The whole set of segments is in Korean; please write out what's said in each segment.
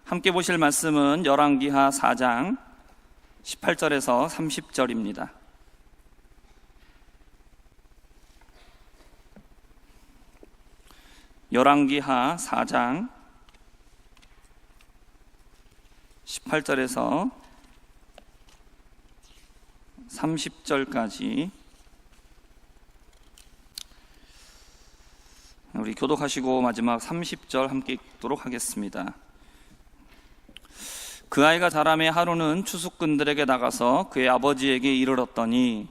함께 보실 말씀은 열왕기하 4장 18절에서 30절입니다. 열왕기하 4장 18절에서 30절까지 우리 교독하시고 마지막 30절 함께 읽도록 하겠습니다. 그 아이가 자라매 하루는 추수꾼들에게 나가서 그의 아버지에게 이르렀더니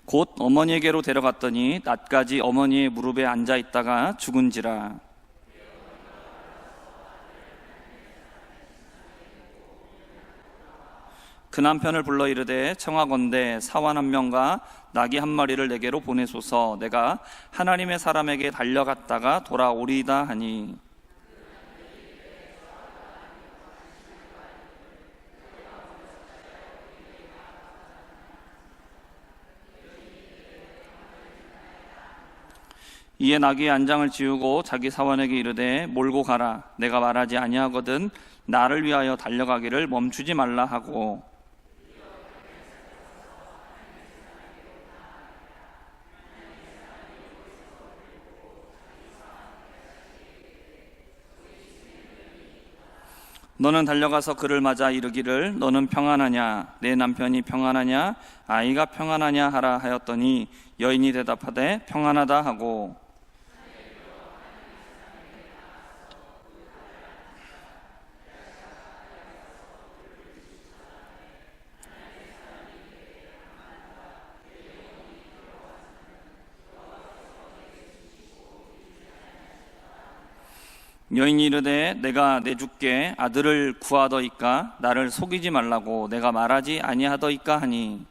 곧 어머니에게로 데려갔더니 낮까지 어머니의 무릎에 앉아 있다가 죽은지라. 그 남편을 불러 이르되 청하건대 사환 한 명과 나귀 한 마리를 내게로 보내소서. 내가 하나님의 사람에게 달려갔다가 돌아오리이다 하니, 이에 나귀의 안장을 지우고 자기 사환에게 이르되 몰고 가라. 내가 말하지 아니하거든 나를 위하여 달려가기를 멈추지 말라 하고, 너는 달려가서 그를 맞아 이르기를 너는 평안하냐, 내 남편이 평안하냐, 아이가 평안하냐 하라 하였더니 여인이 대답하되 평안하다 하고, 여인이 이르되 내가 내 주께 아들을 구하더이까 나를 속이지 말라고 내가 말하지 아니하더이까 하니,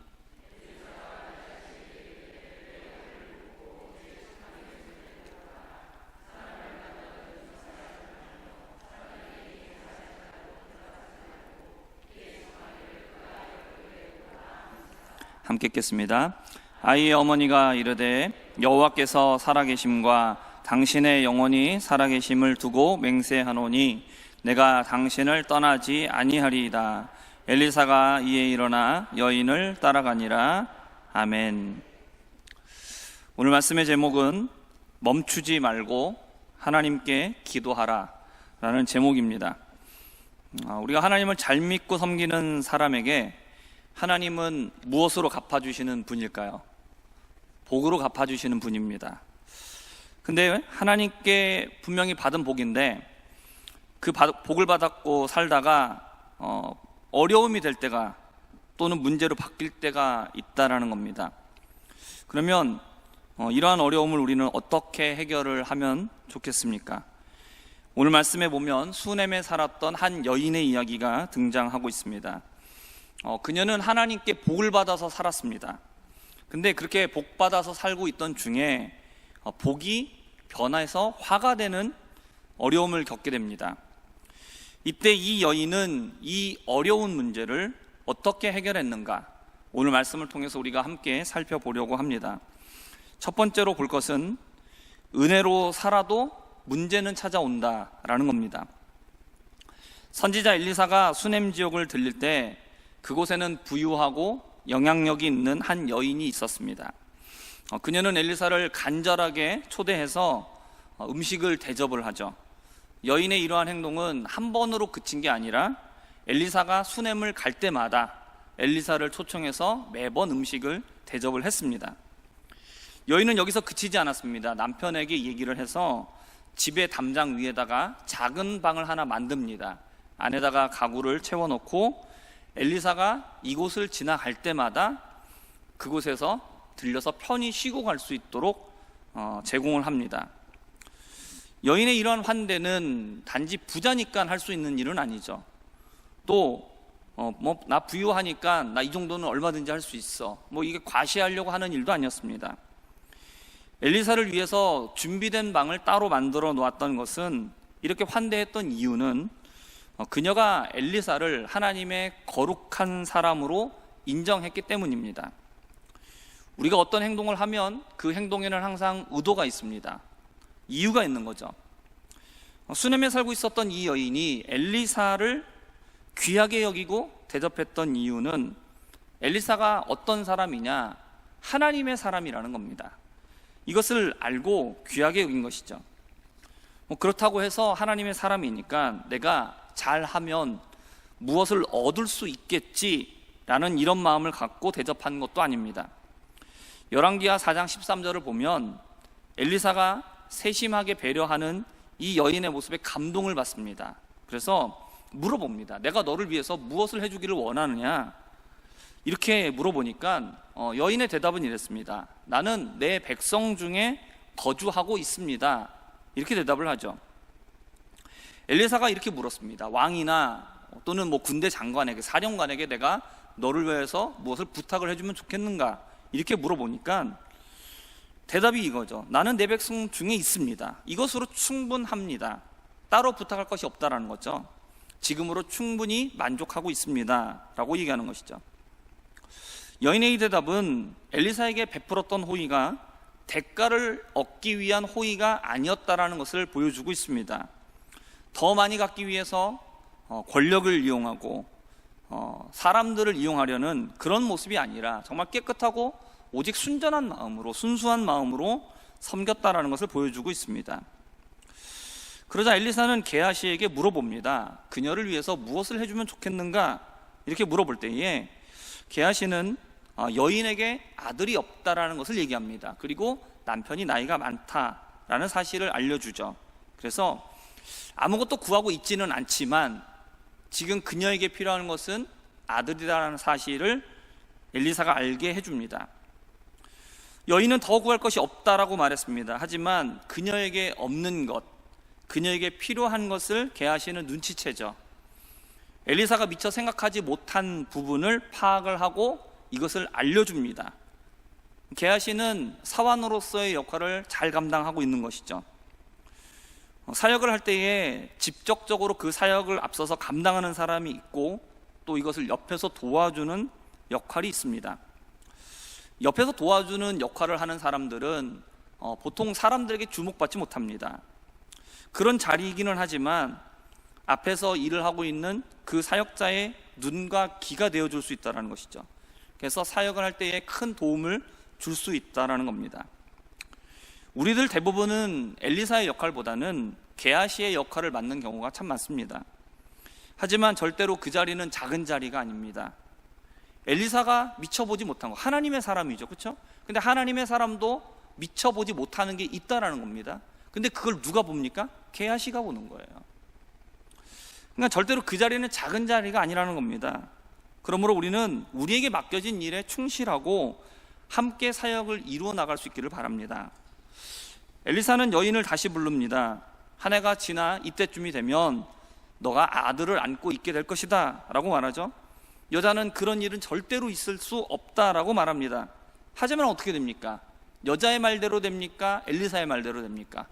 함께 읽겠습니다. 아이의 어머니가 이르되 여호와께서 살아계심과 당신의 영혼이 살아계심을 두고 맹세하노니 내가 당신을 떠나지 아니하리이다. 엘리사가 이에 일어나 여인을 따라가니라. 아멘. 오늘 말씀의 제목은 멈추지 말고 하나님께 기도하라 라는 제목입니다. 우리가 하나님을 잘 믿고 섬기는 사람에게 하나님은 무엇으로 갚아주시는 분일까요? 복으로 갚아주시는 분입니다. 근데 하나님께 분명히 받은 복인데 그 복을 받았고 살다가 어려움이 될 때가 또는 문제로 바뀔 때가 있다라는 겁니다. 그러면 이러한 어려움을 우리는 어떻게 해결을 하면 좋겠습니까? 오늘 말씀에 보면 수넴에 살았던 한 여인의 이야기가 등장하고 있습니다. 그녀는 하나님께 복을 받아서 살았습니다. 근데 그렇게 복 받아서 살고 있던 중에 복이 변해서 화가 되는 어려움을 겪게 됩니다. 이때 이 여인은 이 어려운 문제를 어떻게 해결했는가? 오늘 말씀을 통해서 우리가 함께 살펴보려고 합니다. 첫 번째로 볼 것은 은혜로 살아도 문제는 찾아온다라는 겁니다. 선지자 엘리사가 수넴 지역을 들릴 때 그곳에는 부유하고 영향력이 있는 한 여인이 있었습니다. 그녀는 엘리사를 간절하게 초대해서 음식을 대접을 하죠. 여인의 이러한 행동은 한 번으로 그친 게 아니라 엘리사가 수넴을 갈 때마다 엘리사를 초청해서 매번 음식을 대접을 했습니다. 여인은 여기서 그치지 않았습니다. 남편에게 얘기를 해서 집의 담장 위에다가 작은 방을 하나 만듭니다. 안에다가 가구를 채워놓고 엘리사가 이곳을 지나갈 때마다 그곳에서 들려서 편히 쉬고 갈 수 있도록 제공을 합니다. 여인의 이러한 환대는 단지 부자니까 할 수 있는 일은 아니죠. 또 나 부유하니까 나 이 정도는 얼마든지 할 수 있어, 이게 과시하려고 하는 일도 아니었습니다. 엘리사를 위해서 준비된 방을 따로 만들어 놓았던 것은, 이렇게 환대했던 이유는 그녀가 엘리사를 하나님의 거룩한 사람으로 인정했기 때문입니다. 우리가 어떤 행동을 하면 그 행동에는 항상 의도가 있습니다. 이유가 있는 거죠. 수넴에 살고 있었던 이 여인이 엘리사를 귀하게 여기고 대접했던 이유는 엘리사가 어떤 사람이냐? 하나님의 사람이라는 겁니다. 이것을 알고 귀하게 여긴 것이죠. 그렇다고 해서 하나님의 사람이니까 내가 잘하면 무엇을 얻을 수 있겠지라는 이런 마음을 갖고 대접한 것도 아닙니다. 열왕기하 4장 13절을 보면 엘리사가 세심하게 배려하는 이 여인의 모습에 감동을 받습니다. 그래서 물어봅니다. 내가 너를 위해서 무엇을 해주기를 원하느냐? 이렇게 물어보니까 여인의 대답은 이랬습니다. 나는 내 백성 중에 거주하고 있습니다. 이렇게 대답을 하죠. 엘리사가 이렇게 물었습니다. 왕이나 또는 군대 장관에게, 사령관에게 내가 너를 위해서 무엇을 부탁을 해주면 좋겠는가? 이렇게 물어보니까 대답이 이거죠. 나는 내 백성 중에 있습니다. 이것으로 충분합니다. 따로 부탁할 것이 없다라는 거죠. 지금으로 충분히 만족하고 있습니다 라고 얘기하는 것이죠. 여인의 이 대답은 엘리사에게 베풀었던 호의가 대가를 얻기 위한 호의가 아니었다라는 것을 보여주고 있습니다. 더 많이 갖기 위해서 권력을 이용하고 사람들을 이용하려는 그런 모습이 아니라 정말 깨끗하고 오직 순전한 마음으로, 순수한 마음으로 섬겼다라는 것을 보여주고 있습니다. 그러자 엘리사는 게하시에게 물어봅니다. 그녀를 위해서 무엇을 해주면 좋겠는가? 이렇게 물어볼 때에 게하시는 여인에게 아들이 없다라는 것을 얘기합니다. 그리고 남편이 나이가 많다라는 사실을 알려주죠. 그래서 아무것도 구하고 있지는 않지만 지금 그녀에게 필요한 것은 아들이라는 사실을 엘리사가 알게 해줍니다. 여인은 더 구할 것이 없다라고 말했습니다. 하지만 그녀에게 없는 것, 그녀에게 필요한 것을 게하시는 눈치채죠. 엘리사가 미처 생각하지 못한 부분을 파악을 하고 이것을 알려줍니다. 게하시는 사환으로서의 역할을 잘 감당하고 있는 것이죠. 사역을 할 때에 직접적으로 그 사역을 앞서서 감당하는 사람이 있고 또 이것을 옆에서 도와주는 역할이 있습니다. 옆에서 도와주는 역할을 하는 사람들은 보통 사람들에게 주목받지 못합니다. 그런 자리이기는 하지만 앞에서 일을 하고 있는 그 사역자의 눈과 귀가 되어줄 수 있다는 것이죠. 그래서 사역을 할 때에 큰 도움을 줄 수 있다는 겁니다. 우리들 대부분은 엘리사의 역할보다는 게하시의 역할을 맡는 경우가 참 많습니다. 하지만 절대로 그 자리는 작은 자리가 아닙니다. 엘리사가 미쳐보지 못한 거, 하나님의 사람이죠, 그렇죠? 근데 하나님의 사람도 미쳐보지 못하는 게 있다라는 겁니다. 근데 그걸 누가 봅니까? 게하시가 보는 거예요. 그러니까 절대로 그 자리는 작은 자리가 아니라는 겁니다. 그러므로 우리는 우리에게 맡겨진 일에 충실하고 함께 사역을 이루어 나갈 수 있기를 바랍니다. 엘리사는 여인을 다시 부릅니다. 한 해가 지나 이때쯤이 되면 너가 아들을 안고 있게 될 것이다 라고 말하죠. 여자는 그런 일은 절대로 있을 수 없다라고 말합니다. 하지만 어떻게 됩니까? 여자의 말대로 됩니까? 엘리사의 말대로 됩니까?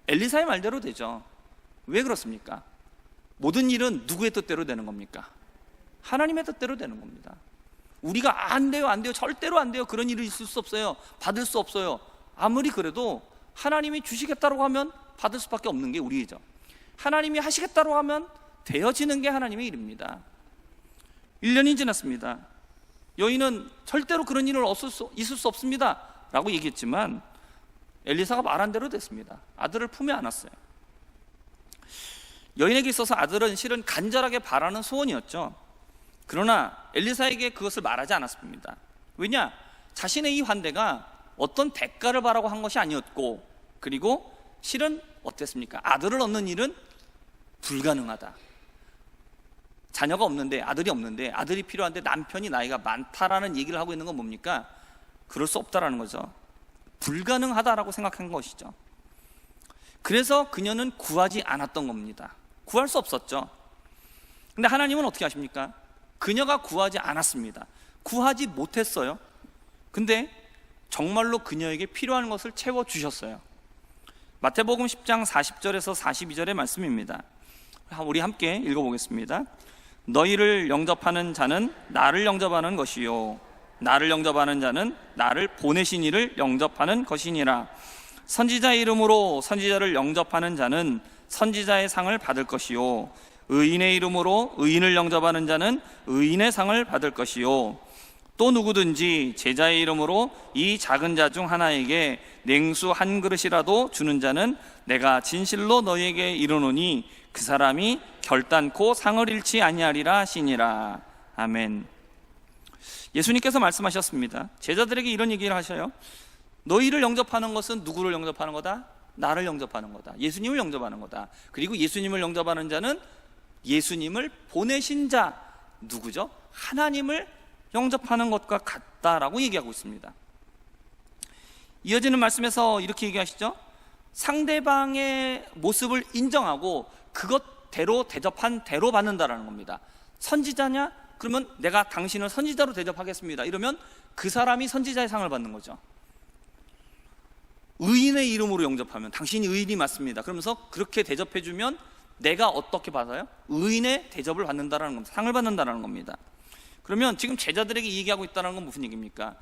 엘리사의 말대로 되죠. 왜 그렇습니까? 모든 일은 누구의 뜻대로 되는 겁니까? 하나님의 뜻대로 되는 겁니다. 우리가 안 돼요, 절대로 안 돼요, 그런 일이 있을 수 없어요, 받을 수 없어요, 아무리 그래도 하나님이 주시겠다고 하면 받을 수밖에 없는 게 우리이죠. 하나님이 하시겠다고 하면 되어지는 게 하나님의 일입니다. 1년이 지났습니다. 여인은 절대로 그런 일은 있을 수 없습니다 라고 얘기했지만 엘리사가 말한 대로 됐습니다. 아들을 품에 안았어요. 여인에게 있어서 아들은 실은 간절하게 바라는 소원이었죠. 그러나 엘리사에게 그것을 말하지 않았습니다. 왜냐? 자신의 이 환대가 어떤 대가를 바라고 한 것이 아니었고, 그리고 실은 어땠습니까? 아들을 얻는 일은 불가능하다. 자녀가 없는데, 아들이 없는데, 아들이 필요한데 남편이 나이가 많다라는 얘기를 하고 있는 건 뭡니까? 그럴 수 없다라는 거죠. 불가능하다라고 생각한 것이죠. 그래서 그녀는 구하지 않았던 겁니다. 구할 수 없었죠. 근데 하나님은 어떻게 하십니까? 그녀가 구하지 않았습니다. 구하지 못했어요. 근데 정말로 그녀에게 필요한 것을 채워주셨어요. 마태복음 10장 40절에서 42절의 말씀입니다. 우리 함께 읽어보겠습니다. 너희를 영접하는 자는 나를 영접하는 것이요, 나를 영접하는 자는 나를 보내신 이를 영접하는 것이니라. 선지자의 이름으로 선지자를 영접하는 자는 선지자의 상을 받을 것이요, 의인의 이름으로 의인을 영접하는 자는 의인의 상을 받을 것이요, 또 누구든지 제자의 이름으로 이 작은 자 중 하나에게 냉수 한 그릇이라도 주는 자는 내가 진실로 너희에게 이르노니 그 사람이 결단코 상을 잃지 아니하리라 하시니라. 아멘. 예수님께서 말씀하셨습니다. 제자들에게 이런 얘기를 하셔요. 너희를 영접하는 것은 누구를 영접하는 거다? 나를 영접하는 거다. 예수님을 영접하는 거다. 그리고 예수님을 영접하는 자는 예수님을 보내신 자, 누구죠? 하나님을 영접하는 것과 같다라고 얘기하고 있습니다. 이어지는 말씀에서 이렇게 얘기하시죠. 상대방의 모습을 인정하고 그것대로 대접한 대로 받는다라는 겁니다. 선지자냐? 그러면 내가 당신을 선지자로 대접하겠습니다. 이러면 그 사람이 선지자의 상을 받는 거죠. 의인의 이름으로 영접하면 당신이 의인이 맞습니다. 그러면서 그렇게 대접해주면 내가 어떻게 받아요? 의인의 대접을 받는다라는 겁니다. 상을 받는다라는 겁니다. 그러면 지금 제자들에게 얘기하고 있다는 건 무슨 얘기입니까?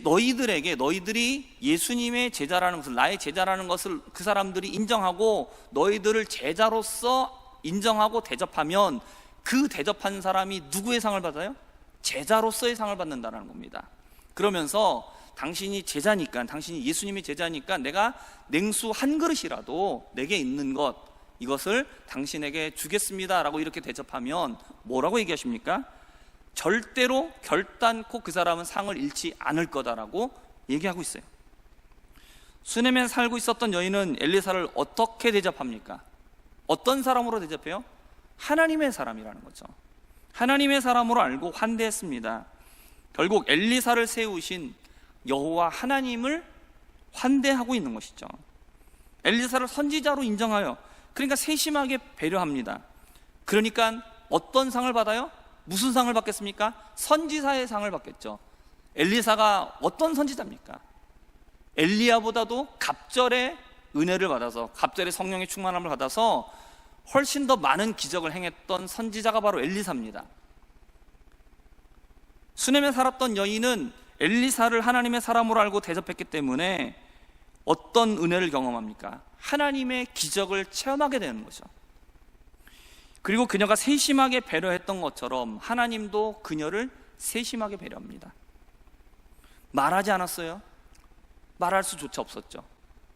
너희들이 예수님의 제자라는 것을, 나의 제자라는 것을 그 사람들이 인정하고 너희들을 제자로서 인정하고 대접하면 그 대접한 사람이 누구의 상을 받아요? 제자로서의 상을 받는다는 겁니다. 그러면서 당신이 제자니까, 당신이 예수님의 제자니까 내가 냉수 한 그릇이라도 내게 있는 것, 이것을 당신에게 주겠습니다 라고 이렇게 대접하면 뭐라고 얘기하십니까? 절대로 결단코 그 사람은 상을 잃지 않을 거다라고 얘기하고 있어요. 수넴에 살고 있었던 여인은 엘리사를 어떻게 대접합니까? 어떤 사람으로 대접해요? 하나님의 사람이라는 거죠. 하나님의 사람으로 알고 환대했습니다. 결국 엘리사를 세우신 여호와 하나님을 환대하고 있는 것이죠. 엘리사를 선지자로 인정하여, 그러니까 세심하게 배려합니다. 그러니까 어떤 상을 받아요? 무슨 상을 받겠습니까? 선지자의 상을 받겠죠. 엘리사가 어떤 선지자입니까? 엘리야보다도 갑절의 은혜를 받아서, 갑절의 성령의 충만함을 받아서 훨씬 더 많은 기적을 행했던 선지자가 바로 엘리사입니다. 수넴에 살았던 여인은 엘리사를 하나님의 사람으로 알고 대접했기 때문에 어떤 은혜를 경험합니까? 하나님의 기적을 체험하게 되는 거죠. 그리고 그녀가 세심하게 배려했던 것처럼 하나님도 그녀를 세심하게 배려합니다. 말하지 않았어요. 말할 수조차 없었죠.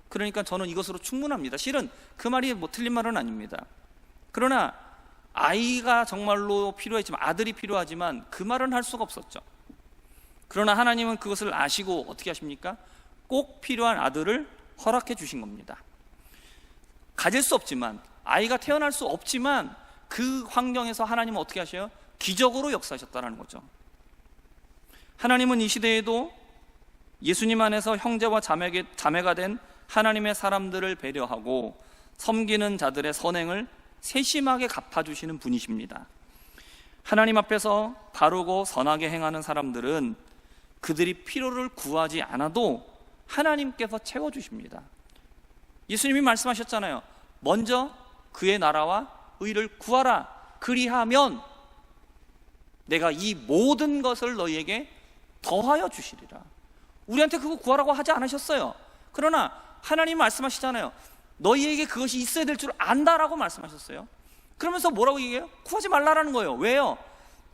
그러니까 저는 이것으로 충분합니다. 실은 그 말이 틀린 말은 아닙니다. 그러나 아이가 정말로 필요했지만, 아들이 필요하지만 그 말은 할 수가 없었죠. 그러나 하나님은 그것을 아시고 어떻게 하십니까? 꼭 필요한 아들을 허락해 주신 겁니다. 가질 수 없지만, 아이가 태어날 수 없지만 그 환경에서 하나님은 어떻게 하셔요? 기적으로 역사하셨다는 거죠. 하나님은 이 시대에도 예수님 안에서 형제와 자매가 된 하나님의 사람들을 배려하고 섬기는 자들의 선행을 세심하게 갚아주시는 분이십니다. 하나님 앞에서 바르고 선하게 행하는 사람들은 그들이 필요를 구하지 않아도 하나님께서 채워주십니다. 예수님이 말씀하셨잖아요. 먼저 그의 나라와 의를 구하라. 그리하면 내가 이 모든 것을 너희에게 더하여 주시리라. 우리한테 그거 구하라고 하지 않으셨어요. 그러나 하나님 말씀하시잖아요. 너희에게 그것이 있어야 될 줄 안다라고 말씀하셨어요. 그러면서 뭐라고 얘기해요? 구하지 말라라는 거예요. 왜요?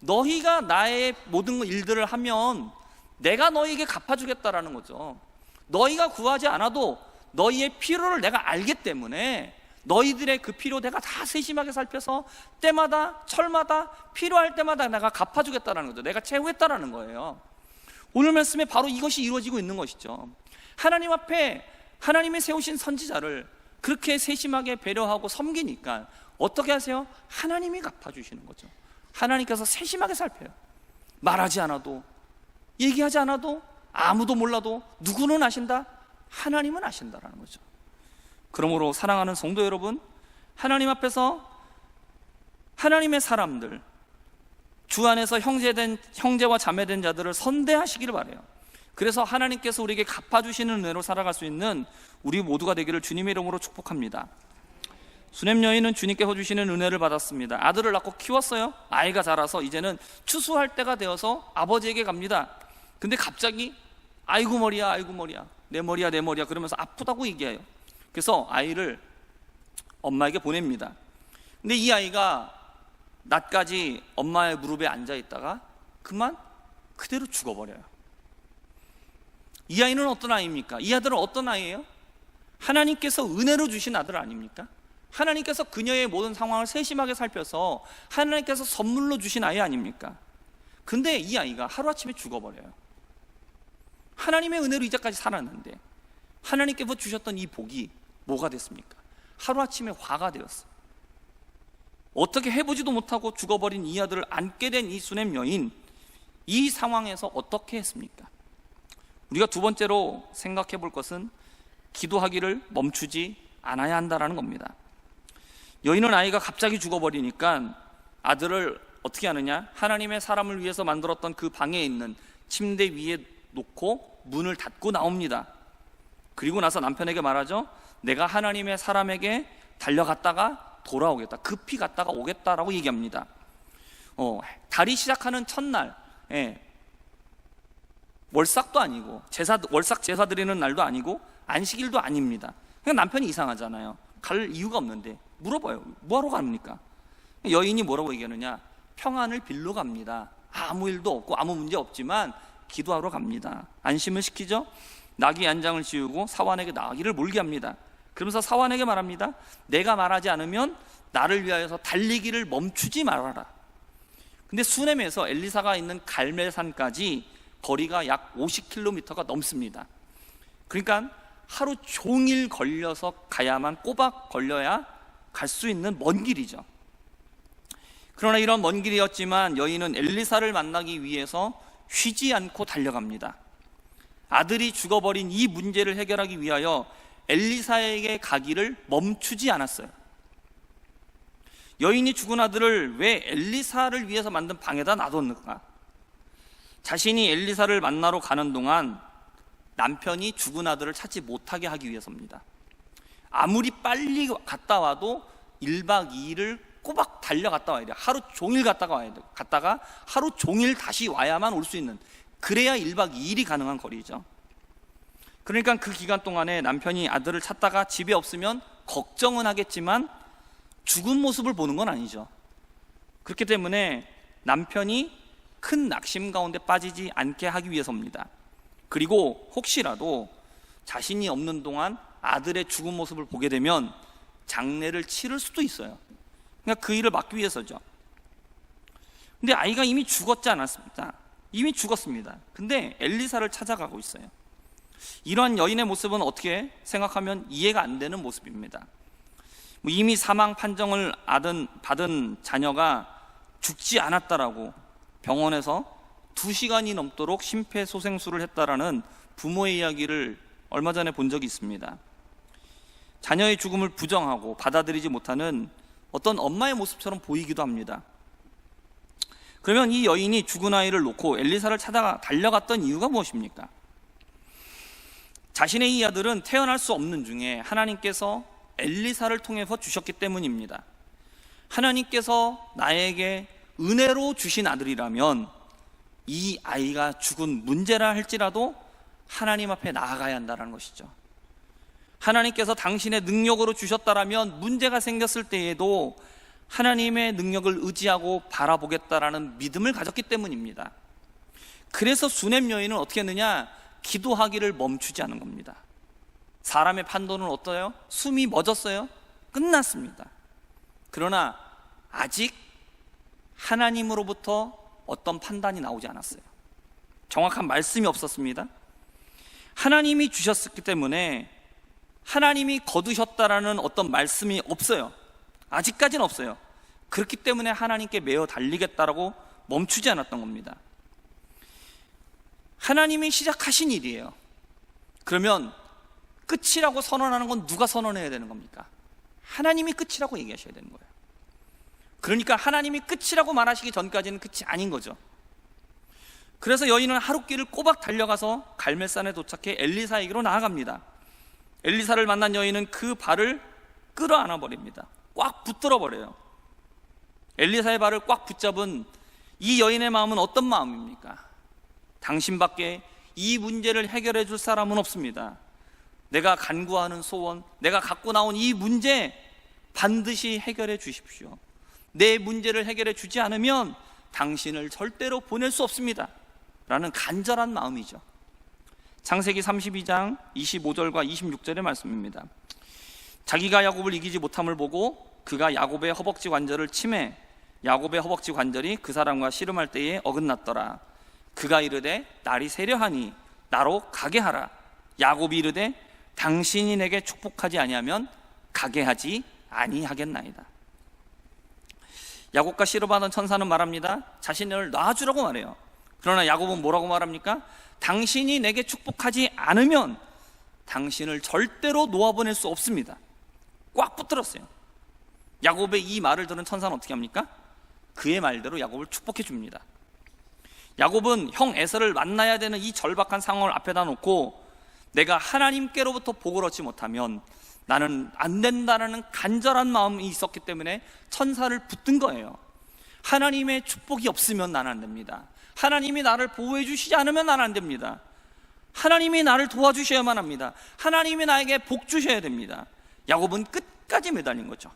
너희가 나의 모든 일들을 하면 내가 너희에게 갚아주겠다라는 거죠. 너희가 구하지 않아도 너희의 필요를 내가 알기 때문에 너희들의 그 필요 내가 다 세심하게 살펴서 때마다 철마다 필요할 때마다 내가 갚아주겠다라는 거죠. 내가 채우겠다라는 거예요. 오늘 말씀에 바로 이것이 이루어지고 있는 것이죠. 하나님 앞에 하나님이 세우신 선지자를 그렇게 세심하게 배려하고 섬기니까 어떻게 하세요? 하나님이 갚아주시는 거죠. 하나님께서 세심하게 살펴요. 말하지 않아도, 얘기하지 않아도, 아무도 몰라도 누구는 아신다? 하나님은 아신다라는 거죠. 그러므로 사랑하는 성도 여러분, 하나님 앞에서 하나님의 사람들, 주 안에서 형제와 자매된 자들을 선대하시기를 바라요. 그래서 하나님께서 우리에게 갚아주시는 은혜로 살아갈 수 있는 우리 모두가 되기를 주님의 이름으로 축복합니다. 수냄 여인은 주님께서 주시는 은혜를 받았습니다. 아들을 낳고 키웠어요. 아이가 자라서 이제는 추수할 때가 되어서 아버지에게 갑니다. 근데 갑자기 아이고 머리야, 아이고 머리야, 내 머리야, 내 머리야 그러면서 아프다고 얘기해요. 그래서 아이를 엄마에게 보냅니다. 근데 이 아이가 낮까지 엄마의 무릎에 앉아 있다가 그만 그대로 죽어버려요. 이 아이는 어떤 아이입니까? 이 아들은 어떤 아이예요? 하나님께서 은혜로 주신 아들 아닙니까? 하나님께서 그녀의 모든 상황을 세심하게 살펴서 하나님께서 선물로 주신 아이 아닙니까? 근데 이 아이가 하루아침에 죽어버려요. 하나님의 은혜로 이제까지 살았는데 하나님께서 주셨던 이 복이 뭐가 됐습니까? 하루아침에 화가 되었어요. 어떻게 해보지도 못하고 죽어버린 이 아들을 안게 된 이 수냄 여인, 이 상황에서 어떻게 했습니까? 우리가 두 번째로 생각해 볼 것은 기도하기를 멈추지 않아야 한다는 겁니다. 여인은 아이가 갑자기 죽어버리니까 아들을 어떻게 하느냐? 하나님의 사람을 위해서 만들었던 그 방에 있는 침대 위에 놓고 문을 닫고 나옵니다. 그리고 나서 남편에게 말하죠. 내가 하나님의 사람에게 달려갔다가 돌아오겠다, 급히 갔다가 오겠다라고 얘기합니다. 달이 시작하는 첫날, 월삭도 아니고 월삭 제사 드리는 날도 아니고 안식일도 아닙니다. 그냥 남편이 이상하잖아요. 갈 이유가 없는데 물어봐요. 뭐하러 갑니까? 여인이 뭐라고 얘기하느냐? 평안을 빌러 갑니다. 아무 일도 없고 아무 문제 없지만 기도하러 갑니다. 안심을 시키죠. 나귀 안장을 지우고 사환에게 나귀를 몰게 합니다. 그러면서 사환에게 말합니다. 내가 말하지 않으면 나를 위하여서 달리기를 멈추지 말아라. 근데 수넴에서 엘리사가 있는 갈멜산까지 거리가 약 50km가 넘습니다. 그러니까 하루 종일 걸려서 가야만, 꼬박 걸려야 갈 수 있는 먼 길이죠. 그러나 이런 먼 길이었지만 여인은 엘리사를 만나기 위해서 쉬지 않고 달려갑니다. 아들이 죽어버린 이 문제를 해결하기 위하여 엘리사에게 가기를 멈추지 않았어요. 여인이 죽은 아들을 왜 엘리사를 위해서 만든 방에다 놔뒀는가? 자신이 엘리사를 만나러 가는 동안 남편이 죽은 아들을 찾지 못하게 하기 위해서입니다. 아무리 빨리 갔다 와도 1박 2일을 꼬박 달려갔다 와야 돼요. 하루 종일 갔다가 와야 돼요. 갔다가 하루 종일 다시 와야만 올 수 있는, 그래야 1박 2일이 가능한 거리죠. 그러니까 그 기간 동안에 남편이 아들을 찾다가 집에 없으면 걱정은 하겠지만 죽은 모습을 보는 건 아니죠. 그렇기 때문에 남편이 큰 낙심 가운데 빠지지 않게 하기 위해서입니다. 그리고 혹시라도 자신이 없는 동안 아들의 죽은 모습을 보게 되면 장례를 치를 수도 있어요. 그러니까 그 일을 막기 위해서죠. 근데 아이가 이미 죽었지 않았습니까? 이미 죽었습니다. 근데 엘리사를 찾아가고 있어요. 이러한 여인의 모습은 어떻게 생각하면 이해가 안 되는 모습입니다. 이미 사망 판정을 받은 자녀가 죽지 않았다라고 병원에서 2시간이 넘도록 심폐소생술을 했다라는 부모의 이야기를 얼마 전에 본 적이 있습니다. 자녀의 죽음을 부정하고 받아들이지 못하는 어떤 엄마의 모습처럼 보이기도 합니다. 그러면 이 여인이 죽은 아이를 놓고 엘리사를 찾아가 달려갔던 이유가 무엇입니까? 자신의 이 아들은 태어날 수 없는 중에 하나님께서 엘리사를 통해서 주셨기 때문입니다. 하나님께서 나에게 은혜로 주신 아들이라면 이 아이가 죽은 문제라 할지라도 하나님 앞에 나아가야 한다는 것이죠. 하나님께서 당신의 능력으로 주셨다라면 문제가 생겼을 때에도 하나님의 능력을 의지하고 바라보겠다라는 믿음을 가졌기 때문입니다. 그래서 수넴 여인은 어떻게 했느냐? 기도하기를 멈추지 않은 겁니다. 사람의 판단은 어떠요? 숨이 멎었어요? 끝났습니다. 그러나 아직 하나님으로부터 어떤 판단이 나오지 않았어요. 정확한 말씀이 없었습니다. 하나님이 주셨기 때문에 하나님이 거두셨다라는 어떤 말씀이 없어요. 아직까지는 없어요. 그렇기 때문에 하나님께 매어 달리겠다라고 멈추지 않았던 겁니다. 하나님이 시작하신 일이에요. 그러면 끝이라고 선언하는 건 누가 선언해야 되는 겁니까? 하나님이 끝이라고 얘기하셔야 되는 거예요. 그러니까 하나님이 끝이라고 말하시기 전까지는 끝이 아닌 거죠. 그래서 여인은 하룻길을 꼬박 달려가서 갈멜산에 도착해 엘리사에게로 나아갑니다. 엘리사를 만난 여인은 그 발을 끌어안아 버립니다. 꽉 붙들어 버려요. 엘리사의 발을 꽉 붙잡은 이 여인의 마음은 어떤 마음입니까? 당신밖에 이 문제를 해결해 줄 사람은 없습니다. 내가 간구하는 소원, 내가 갖고 나온 이 문제 반드시 해결해 주십시오. 내 문제를 해결해 주지 않으면 당신을 절대로 보낼 수 없습니다 라는 간절한 마음이죠. 창세기 32장 25절과 26절의 말씀입니다. 자기가 야곱을 이기지 못함을 보고 그가 야곱의 허벅지 관절을 치매 야곱의 허벅지 관절이 그 사람과 씨름할 때에 어긋났더라. 그가 이르되 날이 세려하니 나로 가게 하라. 야곱이 이르되 당신이 내게 축복하지 아니하면 가게 하지 아니하겠나이다. 야곱과 씨름하던 천사는 말합니다. 자신을 놔주라고 말해요. 그러나 야곱은 뭐라고 말합니까? 당신이 내게 축복하지 않으면 당신을 절대로 놓아보낼 수 없습니다. 꽉 붙들었어요. 야곱의 이 말을 들은 천사는 어떻게 합니까? 그의 말대로 야곱을 축복해 줍니다. 야곱은 형 에서를 만나야 되는 이 절박한 상황을 앞에다 놓고 내가 하나님께로부터 복을 얻지 못하면 나는 안 된다는 간절한 마음이 있었기 때문에 천사를 붙든 거예요. 하나님의 축복이 없으면 나는 안 됩니다. 하나님이 나를 보호해 주시지 않으면 나는 안 됩니다. 하나님이 나를 도와주셔야만 합니다. 하나님이 나에게 복 주셔야 됩니다. 야곱은 끝까지 매달린 거죠.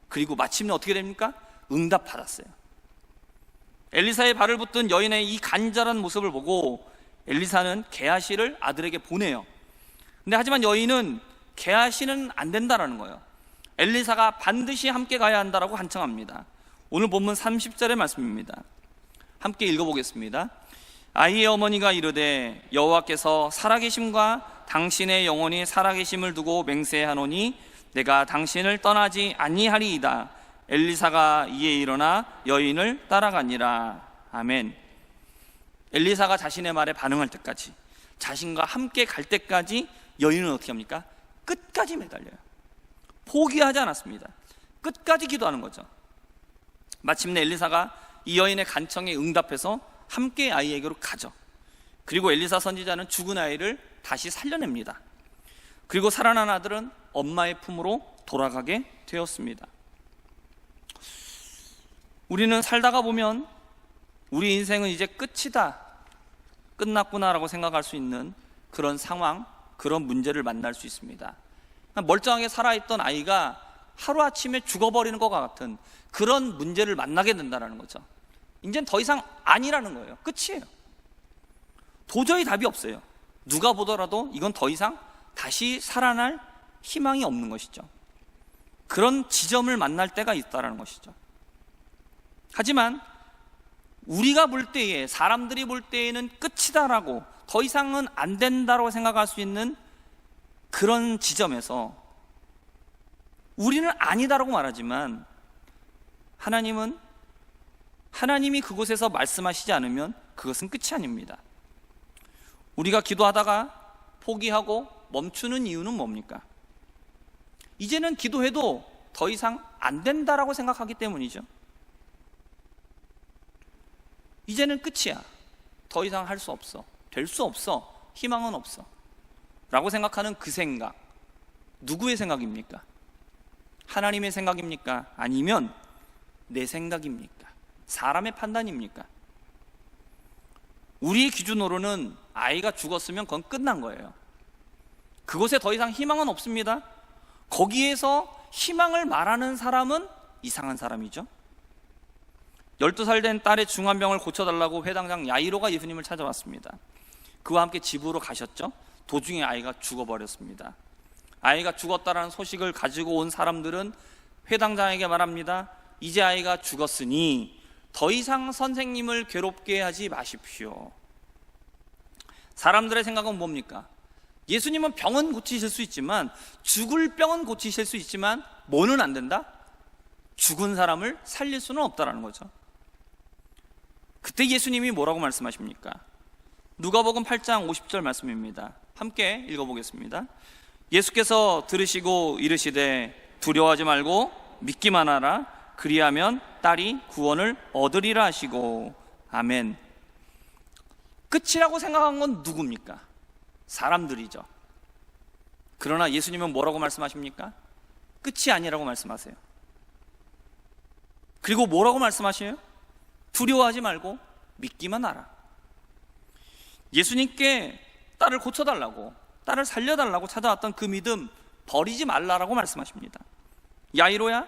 그리고 마침내 어떻게 됩니까? 응답받았어요. 엘리사의 발을 붙든 여인의 이 간절한 모습을 보고 엘리사는 게하시를 아들에게 보내요. 근데 하지만 여인은 게하시는 안 된다라는 거예요. 엘리사가 반드시 함께 가야 한다라고 간청합니다. 오늘 본문 30절의 말씀입니다. 함께 읽어보겠습니다. 아이의 어머니가 이르되 여호와께서 살아계심과 당신의 영혼이 살아계심을 두고 맹세하노니 내가 당신을 떠나지 아니하리이다. 엘리사가 이에 일어나 여인을 따라가니라. 아멘. 엘리사가 자신의 말에 반응할 때까지, 자신과 함께 갈 때까지 여인은 어떻게 합니까? 끝까지 매달려요. 포기하지 않았습니다. 끝까지 기도하는 거죠. 마침내 엘리사가 이 여인의 간청에 응답해서 함께 아이에게로 가죠. 그리고 엘리사 선지자는 죽은 아이를 다시 살려냅니다. 그리고 살아난 아들은 엄마의 품으로 돌아가게 되었습니다. 우리는 살다가 보면 우리 인생은 이제 끝이다, 끝났구나라고 생각할 수 있는 그런 상황, 그런 문제를 만날 수 있습니다. 멀쩡하게 살아있던 아이가 하루아침에 죽어버리는 것과 같은 그런 문제를 만나게 된다는 거죠. 이제는 더 이상 아니라는 거예요. 끝이에요. 도저히 답이 없어요. 누가 보더라도 이건 더 이상 다시 살아날 희망이 없는 것이죠. 그런 지점을 만날 때가 있다는 것이죠. 하지만 우리가 볼 때에, 사람들이 볼 때에는 끝이다라고, 더 이상은 안 된다고 생각할 수 있는 그런 지점에서 우리는 아니다라고 말하지만 하나님이 그곳에서 말씀하시지 않으면 그것은 끝이 아닙니다. 우리가 기도하다가 포기하고 멈추는 이유는 뭡니까? 이제는 기도해도 더 이상 안 된다라고 생각하기 때문이죠. 이제는 끝이야. 더 이상 할 수 없어. 될 수 없어. 희망은 없어. 라고 생각하는 그 생각, 누구의 생각입니까? 하나님의 생각입니까? 아니면 내 생각입니까? 사람의 판단입니까? 우리의 기준으로는 아이가 죽었으면 그건 끝난 거예요. 그곳에 더 이상 희망은 없습니다. 거기에서 희망을 말하는 사람은 이상한 사람이죠. 12살 된 딸의 중환병을 고쳐달라고 회당장 야이로가 예수님을 찾아왔습니다. 그와 함께 집으로 가셨죠. 도중에 아이가 죽어버렸습니다. 아이가 죽었다라는 소식을 가지고 온 사람들은 회당장에게 말합니다. 이제 아이가 죽었으니 더 이상 선생님을 괴롭게 하지 마십시오. 사람들의 생각은 뭡니까? 예수님은 병은 고치실 수 있지만, 죽을 병은 고치실 수 있지만 뭐는 안 된다? 죽은 사람을 살릴 수는 없다라는 거죠. 그때 예수님이 뭐라고 말씀하십니까? 누가복음 8장 50절 말씀입니다. 함께 읽어보겠습니다. 예수께서 들으시고 이르시되 두려워하지 말고 믿기만 하라. 그리하면 딸이 구원을 얻으리라 하시고. 아멘. 끝이라고 생각한 건 누굽니까? 사람들이죠. 그러나 예수님은 뭐라고 말씀하십니까? 끝이 아니라고 말씀하세요. 그리고 뭐라고 말씀하셔요? 두려워하지 말고 믿기만 하라. 예수님께 딸을 고쳐달라고, 딸을 살려달라고 찾아왔던 그 믿음 버리지 말라라고 말씀하십니다. 야이로야,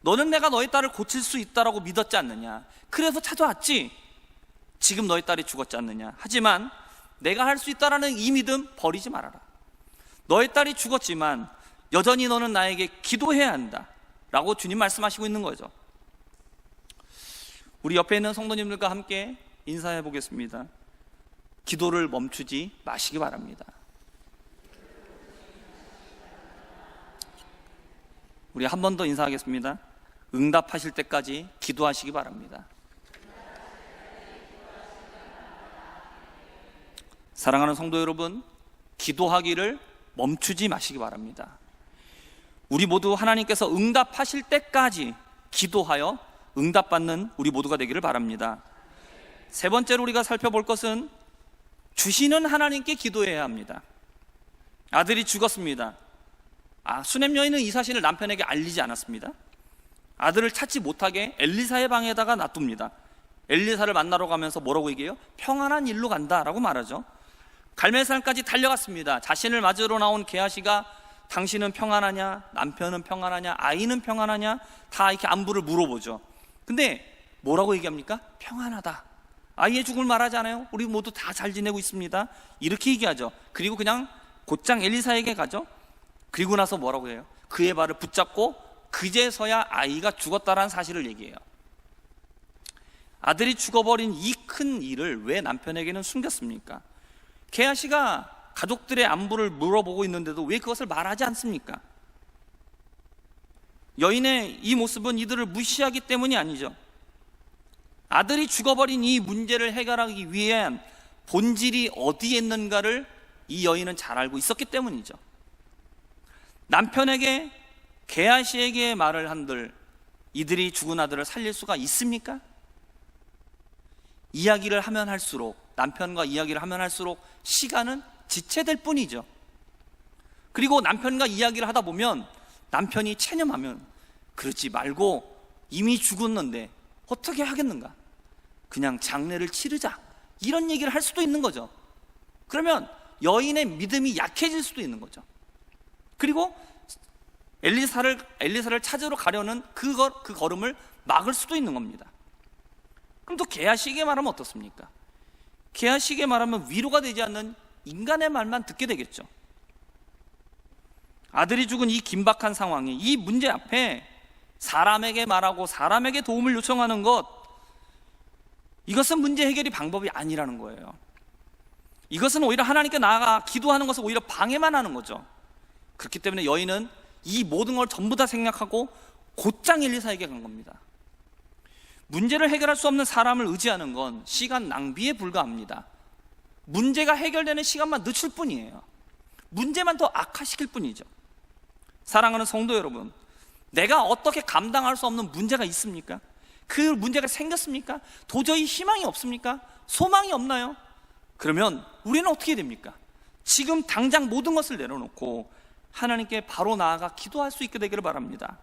너는 내가 너의 딸을 고칠 수 있다라고 믿었지 않느냐? 그래서 찾아왔지. 지금 너의 딸이 죽었지 않느냐? 하지만 내가 할 수 있다라는 이 믿음 버리지 말아라. 너의 딸이 죽었지만 여전히 너는 나에게 기도해야 한다 라고 주님 말씀하시고 있는 거죠. 우리 옆에 있는 성도님들과 함께 인사해 보겠습니다. 기도를 멈추지 마시기 바랍니다. 우리 한 번 더 인사하겠습니다. 응답하실 때까지 기도하시기 바랍니다. 사랑하는 성도 여러분, 기도하기를 멈추지 마시기 바랍니다. 우리 모두 하나님께서 응답하실 때까지 기도하여 응답받는 우리 모두가 되기를 바랍니다. 세 번째로 우리가 살펴볼 것은 주시는 하나님께 기도해야 합니다. 아들이 죽었습니다. 수냄 여인은 이 사실을 남편에게 알리지 않았습니다. 아들을 찾지 못하게 엘리사의 방에다가 놔둡니다. 엘리사를 만나러 가면서 뭐라고 얘기해요? 평안한 일로 간다라고 말하죠. 갈멜산까지 달려갔습니다. 자신을 맞으러 나온 게하시가 당신은 평안하냐? 남편은 평안하냐? 아이는 평안하냐? 다 이렇게 안부를 물어보죠. 근데 뭐라고 얘기합니까? 평안하다. 아이의 죽음을 말하지 않아요? 우리 모두 다 잘 지내고 있습니다. 이렇게 얘기하죠. 그리고 그냥 곧장 엘리사에게 가죠. 그리고 나서 뭐라고 해요? 그의 발을 붙잡고 그제서야 아이가 죽었다라는 사실을 얘기해요. 아들이 죽어버린 이 큰 일을 왜 남편에게는 숨겼습니까? 게하시가 가족들의 안부를 물어보고 있는데도 왜 그것을 말하지 않습니까? 여인의 이 모습은 이들을 무시하기 때문이 아니죠. 아들이 죽어버린 이 문제를 해결하기 위한 본질이 어디에 있는가를 이 여인은 잘 알고 있었기 때문이죠. 남편에게 게하시에게 말을 한들 이들이 죽은 아들을 살릴 수가 있습니까? 이야기를 하면 할수록, 남편과 이야기를 하면 할수록 시간은 지체될 뿐이죠. 그리고 남편과 이야기를 하다 보면 남편이 체념하면 그러지 말고 이미 죽었는데 어떻게 하겠는가? 그냥 장례를 치르자, 이런 얘기를 할 수도 있는 거죠. 그러면 여인의 믿음이 약해질 수도 있는 거죠. 그리고 엘리사를 찾으러 가려는 그 걸음을 막을 수도 있는 겁니다. 그럼 또 게하시에게 말하면 어떻습니까? 게하시에게 말하면 위로가 되지 않는 인간의 말만 듣게 되겠죠. 아들이 죽은 이 긴박한 상황이, 이 문제 앞에 사람에게 말하고 사람에게 도움을 요청하는 것, 이것은 문제 해결이 방법이 아니라는 거예요. 이것은 오히려 하나님께 나아가 기도하는 것을 오히려 방해만 하는 거죠. 그렇기 때문에 여인은 이 모든 걸 전부 다 생략하고 곧장 엘리사에게 간 겁니다. 문제를 해결할 수 없는 사람을 의지하는 건 시간 낭비에 불과합니다. 문제가 해결되는 시간만 늦출 뿐이에요. 문제만 더 악화시킬 뿐이죠. 사랑하는 성도 여러분, 내가 어떻게 감당할 수 없는 문제가 있습니까? 그 문제가 생겼습니까? 도저히 희망이 없습니까? 소망이 없나요? 그러면 우리는 어떻게 됩니까? 지금 당장 모든 것을 내려놓고 하나님께 바로 나아가 기도할 수 있게 되기를 바랍니다.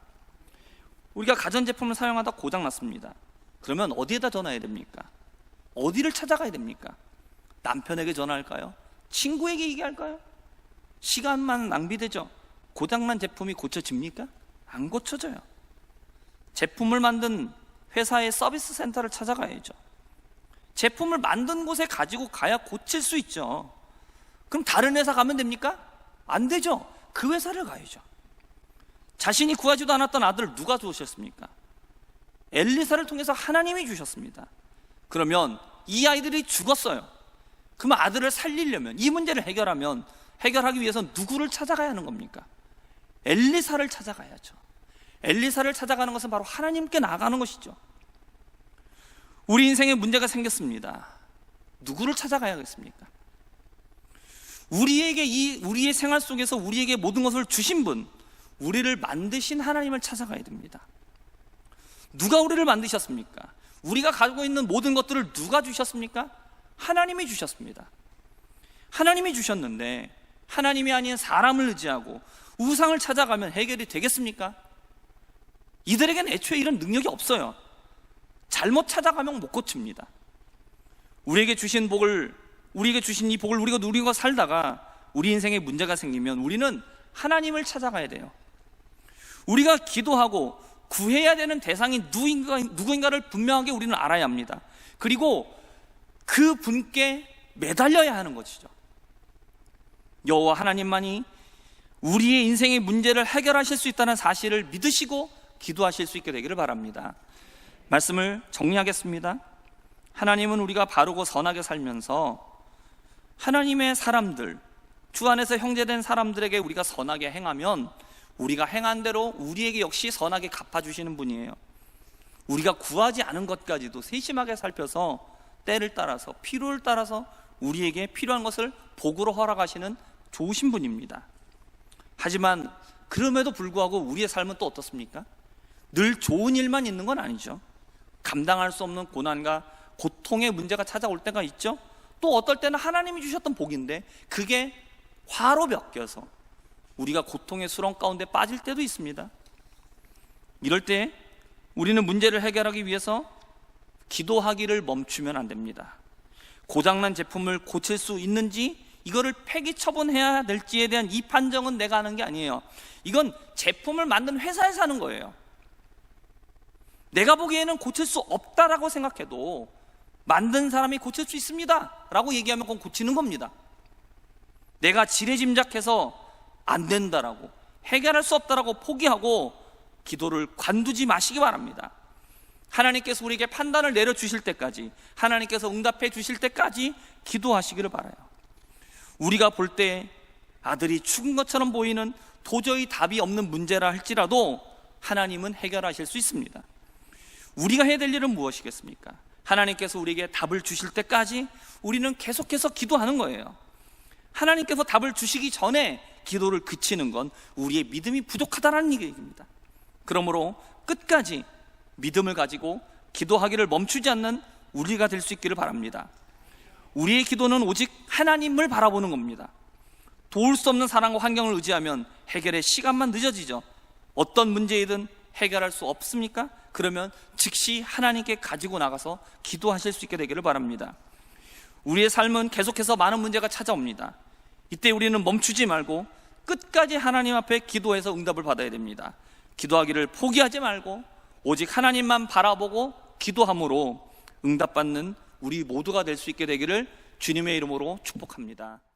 우리가 가전제품을 사용하다 고장났습니다. 그러면 어디에다 전화해야 됩니까? 어디를 찾아가야 됩니까? 남편에게 전화할까요? 친구에게 얘기할까요? 시간만 낭비되죠. 고장난 제품이 고쳐집니까? 안 고쳐져요. 제품을 만든 회사의 서비스 센터를 찾아가야죠. 제품을 만든 곳에 가지고 가야 고칠 수 있죠. 그럼 다른 회사 가면 됩니까? 안 되죠. 그 회사를 가야죠. 자신이 구하지도 않았던 아들을 누가 주셨습니까? 엘리사를 통해서 하나님이 주셨습니다. 그러면 이 아이들이 죽었어요. 그러면 아들을 살리려면, 이 문제를 해결하기 위해서 누구를 찾아가야 하는 겁니까? 엘리사를 찾아가야죠. 엘리사를 찾아가는 것은 바로 하나님께 나아가는 것이죠. 우리 인생에 문제가 생겼습니다. 누구를 찾아가야겠습니까? 우리의 생활 속에서 우리에게 모든 것을 주신 분, 우리를 만드신 하나님을 찾아가야 됩니다. 누가 우리를 만드셨습니까? 우리가 가지고 있는 모든 것들을 누가 주셨습니까? 하나님이 주셨습니다. 하나님이 주셨는데 하나님이 아닌 사람을 의지하고 우상을 찾아가면 해결이 되겠습니까? 이들에게는 애초에 이런 능력이 없어요. 잘못 찾아가면 못 고칩니다. 우리에게 주신 이 복을 우리가 누리고 살다가 우리 인생에 문제가 생기면 우리는 하나님을 찾아가야 돼요. 우리가 기도하고 구해야 되는 대상이 누구인가를 분명하게 우리는 알아야 합니다. 그리고 그 분께 매달려야 하는 것이죠. 여호와 하나님만이 우리의 인생의 문제를 해결하실 수 있다는 사실을 믿으시고 기도하실 수 있게 되기를 바랍니다. 말씀을 정리하겠습니다. 하나님은 우리가 바르고 선하게 살면서 하나님의 사람들, 주 안에서 형제된 사람들에게 우리가 선하게 행하면 우리가 행한 대로 우리에게 역시 선하게 갚아주시는 분이에요. 우리가 구하지 않은 것까지도 세심하게 살펴서 때를 따라서 필요를 따라서 우리에게 필요한 것을 복으로 허락하시는 좋으신 분입니다. 하지만 그럼에도 불구하고 우리의 삶은 또 어떻습니까? 늘 좋은 일만 있는 건 아니죠. 감당할 수 없는 고난과 고통의 문제가 찾아올 때가 있죠. 또 어떨 때는 하나님이 주셨던 복인데 그게 화로 엮여서 우리가 고통의 수렁 가운데 빠질 때도 있습니다. 이럴 때 우리는 문제를 해결하기 위해서 기도하기를 멈추면 안 됩니다. 고장난 제품을 고칠 수 있는지, 이거를 폐기 처분해야 될지에 대한 이 판정은 내가 하는 게 아니에요. 이건 제품을 만든 회사에서 하는 거예요. 내가 보기에는 고칠 수 없다라고 생각해도 만든 사람이 고칠 수 있습니다 라고 얘기하면 그건 고치는 겁니다. 내가 지레짐작해서 안 된다라고, 해결할 수 없다라고 포기하고 기도를 관두지 마시기 바랍니다. 하나님께서 우리에게 판단을 내려주실 때까지, 하나님께서 응답해 주실 때까지 기도하시기를 바라요. 우리가 볼 때 아들이 죽은 것처럼 보이는 도저히 답이 없는 문제라 할지라도 하나님은 해결하실 수 있습니다. 우리가 해야 될 일은 무엇이겠습니까? 하나님께서 우리에게 답을 주실 때까지 우리는 계속해서 기도하는 거예요. 하나님께서 답을 주시기 전에 기도를 그치는 건 우리의 믿음이 부족하다는 얘기입니다. 그러므로 끝까지 믿음을 가지고 기도하기를 멈추지 않는 우리가 될 수 있기를 바랍니다. 우리의 기도는 오직 하나님을 바라보는 겁니다. 도울 수 없는 사람과 환경을 의지하면 해결의 시간만 늦어지죠. 어떤 문제이든 해결할 수 없습니까? 그러면 즉시 하나님께 가지고 나가서 기도하실 수 있게 되기를 바랍니다. 우리의 삶은 계속해서 많은 문제가 찾아옵니다. 이때 우리는 멈추지 말고 끝까지 하나님 앞에 기도해서 응답을 받아야 됩니다. 기도하기를 포기하지 말고 오직 하나님만 바라보고 기도함으로 응답받는 우리 모두가 될 수 있게 되기를 주님의 이름으로 축복합니다.